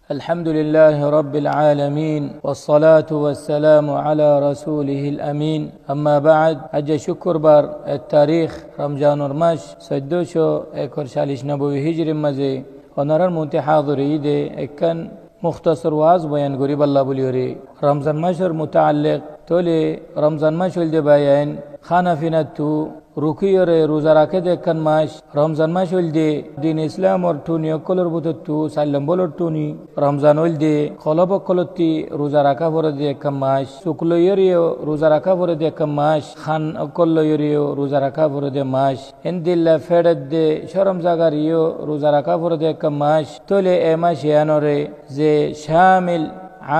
الحمد لله رب العالمين والصلاة والسلام على رسوله الأمين أما بعد أجا شكر بار التاريخ رمضان الماش سدوشو اكور شاليش نبوي هجر مزي ونرى المنتحاضر يدي اكن مختصر واز بيان قريب الله بليوري رمضان ماشر متعلق تولي رمضان ماشر دي باين خانا فينتو রুকিয়রে রোজা রাখে দেখান মাস রমজান মাস হইল দে দিন ইসলাম অর টুনি অকলর বুতু সাল্লাম বলর টুনি রমজান হইল দে খলব অকলতি রোজা রাখা পরে দে একম মাস শুক্লয়রিও রোজা রাখা পরে দে একম মাস খান অকলয়রিও রোজা রাখা পরে দে মাস এন্দিল্লা ফেডদ দে শরম জাগারিও রোজা রাখা পরে দে একম মাস তোলে এ মাস ইয়ানরে যে শামিল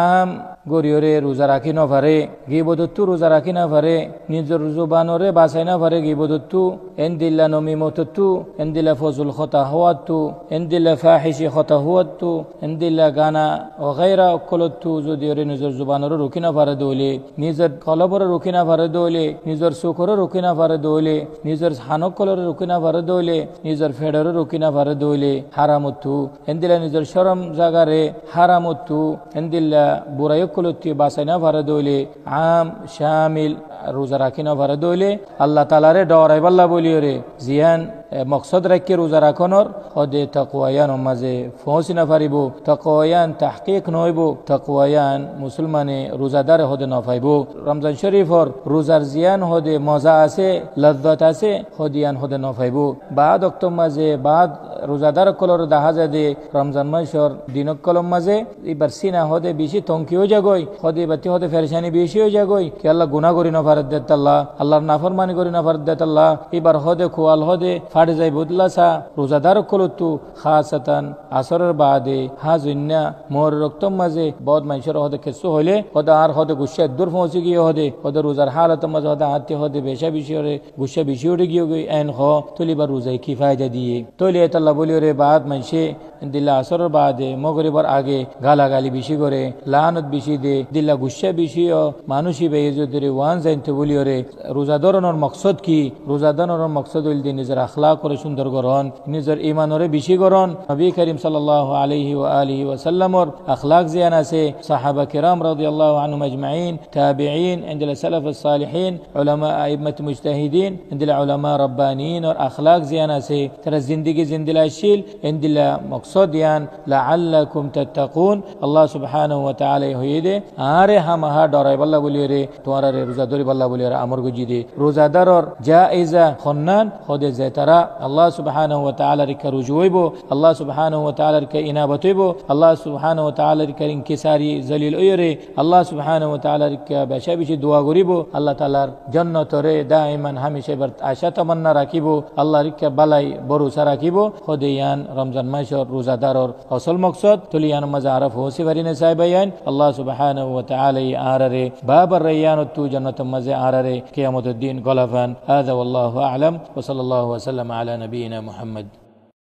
আম গরিয়রে রোজা রাখি না পারে গিবদত্তু রোজা রাখি না পারে নিজের জুবানরে বাঁচাই না পারে গিবদত্তু এন্দিল্লা নমিমতত্তু এন্দিল্লা ফজুল খতা হওয়াত্তু এন্দিল্লা ফাহিশি খতা হওয়াত্তু এন্দিল্লা গানা ওগাইরা অকলত্তু যদি ওরে নিজের জুবানরে রুখি না পারে দৌলে নিজের কলবরে রুখি না পারে দৌলে নিজের সুখরে রুখি না পারে দৌলে নিজের হানকলরে রুখি না পারে দৌলে নিজের ফেডরে রুখি না পারে দৌলে হারামত্তু এন্দিল্লা নিজের শরম জাগারে হারামত্তু এন্দিল্লা বুড়াই কলতি বাসাইনা ভারে দইলে আম শামিল রোজা রাখিনা ভারে দইলে আল্লাহ তাআলারে ডরাই বাল্লা বলিও রে জিয়ান মকসদ রাখি রোজা রাখনর হদে তাকওয়ায়ান মাঝে পৌঁছিনা পারিব তাকওয়ায়ান তাহকিক নইব তাকওয়ায়ান মুসলমানে রোজাদার হদে না পাইব রমজান শরীফর রোজার জিয়ান হদে মজা আছে লজ্জত আছে হদিয়ান হদে না পাইব বাদ অক্ত মাঝে বাদ রোজাদার কলর দেখা যায় দে রমজান মাসর দিনক কলম মাঝে এবার সিনা হদে বেশি তঙ্কিও জাগই হদে বাতি হদে ফেরেশানি বেশিও জাগই কি আল্লাহ গুনাহ করি না পারত দেত আল্লাহ আল্লাহর নাফরমানি করি না পারত দেত আল্লাহ এবার হদে খোয়াল হদে ফাড়ে যাই বুদলাসা রোজাদার কলতু খাসাতান আসরের বাদে হাজুন্না মোর রক্তম মাঝে বদ মানুষের হদে কিছু হইলে হদে আর হদে গুসা দূর পৌঁছে গিয়ে হদে রোজার হালত মাঝে হদে হাতে হদে বেশা বেশি হরে গুসা বেশি উঠে গিয়ে গই এন হ তলিবার রোজাই কি ফায়দা দিয়ে তলি আল্লাহ বলি রে বাদ মানুষে দিল্লা আসরের বাদে মগরিবার আগে গালাগালি বেশি করে লানত বেশি দে দিল্লা গুসা বেশি মানুষই বেজরে ওয়ান জানতে বলি রে রোজাদারনের মকসদ কি রোজাদারনের মকসদ হইল দিয়ে নিজের আখলাক করে সুন্দর গরণ নিজের ইমানরে বেশি গরণ নবী করিম সাল্লাল্লাহু আলাইহি ওয়া আলিহি ওয়া সাল্লামর আখলাক জিয়ান আছে সাহাবা কিরাম রাদিয়াল্লাহু আনহুম আজমাইন তাবিঈন ইনদিল সালাফ সালিহিন উলামা আইম্মাত মুজতাহিদিন ইনদিল উলামা রাব্বানিন और আখলাক জিয়ান আছে তারা জিন্দেগি জিন্দিলা শিল ইনদিলা মকসদ ইয়ান লাআল্লাকুম তাত্তাকুন আল্লাহ সুবহানাহু ওয়া তাআলা হইদে আরে হামাহা ডরাই বল্লা বলিও রে তোমার রে রোজাদারি বল্লা বলিও রে আমর গজি দে রোজাদারর জায়েজা খন্নান হদে যে তারা আল্লাহ সুবহানাহু ওয়া তাআলার কে রুজু হইব আল্লাহ সুবহানাহু ওয়া তাআলার কে ইনাবত হইব আল্লাহ সুবহানাহু ওয়া তাআলার কে ইনকিসারি জলিল ওয়রে আল্লাহ সুবহানাহু ওয়া তাআলার কে বেশি বেশি দোয়া করিব আল্লাহ তাআলার জান্নাতরে দাইমান হামেশা বার আশা তামান্না রাখিব আল্লাহর কে বালাই ভরসা রাখিব হদে ইয়ান রমজান মাসর রোজাদারর আসল মকসদ তুলিয়ান মাঝে আরফ হোসি বারিনে সাহেবায়ান আল্লাহ সুবহানাহু ওয়া তাআলা আরারে বাবার রায়ান তু জান্নাত মাঝে আরারে কিয়ামতের দিন গলাফান হাযা ওয়াল্লাহু আ'লাম ওয়া সাল্লাল্লাহু ওয়া সাল্লাম আলা নবিয়িনা মুহাম্মদ।